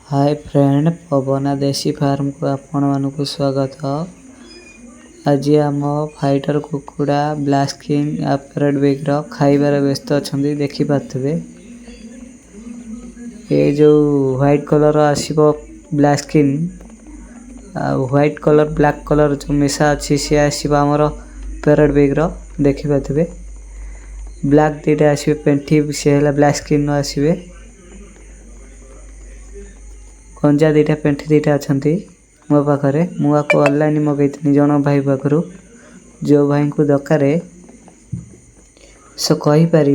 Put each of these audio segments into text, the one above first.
Hi friend, पवना देसी farm को आपण मानक स्वागत। आज आम फाइटर कुकुड़ा ब्लास्किंग पैरेट बिग्र खाइबार व्यस्त अच्छा देखिपे। ये जो व्हाइट कलर आसो ब्लास्किंग व्हाइट कलर ब्लैक कलर जो मिशा अच्छी सी आसो आमर पैरेट बिग्र देखिपे। ब्लैक दीटा आसवे पेंटी सी है ब्लास्किंग आसवे। कंजा दीटा पेंटी दीटा अच्छा मो पाखे मुझे ऑनलाइन मगैनी जन भाई पाखु जो भाई को दरकार से कहीपर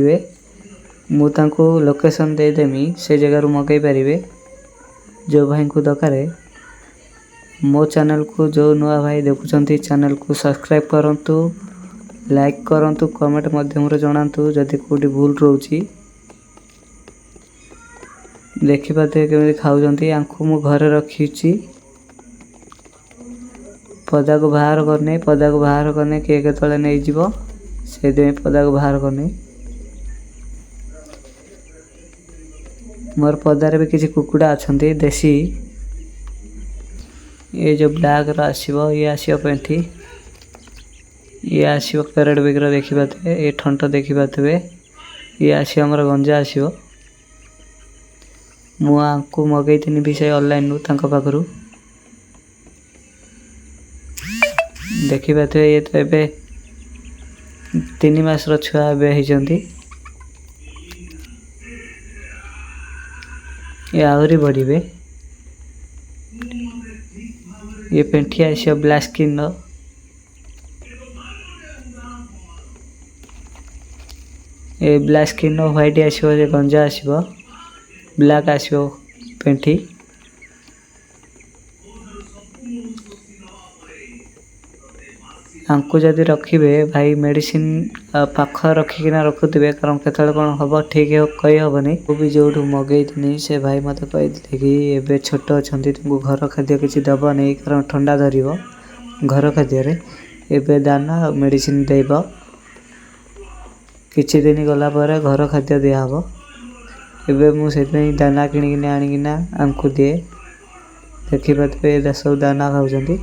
मुझे लोकेशन देदेमी से जगह मगै पारे। जो भाई को दरकार मो चैनल को जो नुआ भाई देखुं चैनल को सब्सक्राइब करंतु, लाइक करंतु, कमेंट मध्यम जनातु जदि कोटी भूल रोची। देखिपाते केमी खाऊँगी आंखु मु घरे रखी पदा को बाहर करने किए के नहीं जीव से पदा को बाहर करने। मोर पदार भी किसी कुकुड़ा अच्छा देसी। ये जो ब्लैक आसो ये आसो पेंटी, ये आसो पैरेट बिग्र देखिपाते। ये ठंट देखिपाते। ये आसो आमर गंजा आसो। मुझे मगैनी भी से ऑनलाइन पाखु देखिपाते। ये तो ए 3 मासर छुआ होती। ये आहरी बढ़े। ये पेंटी आसो ब्लास्किंग ये ब्लास्किंग व्हाइट आसो गंजा आसो ब्लैक आसो पेंटी। आंकु जदि रखिए भाई मेडिसिन पाख रखिकिना रखुवे कारण केतले कौन हम ठीक कही हेनी। भी जो मगैनी से भाई मत कहते कि एबे छोट अच्छा तुमको घर खाद्य किसी दब नहीं कारण ठंडा धर घर खाद्य एबे दाना मेडिसिन देब किछि दिन गला पर घर खाद्य दिहब। एबे मुझे दाना किणिकिना आनिकिना आमको दिए देखिपारे सब दाना खाऊँ।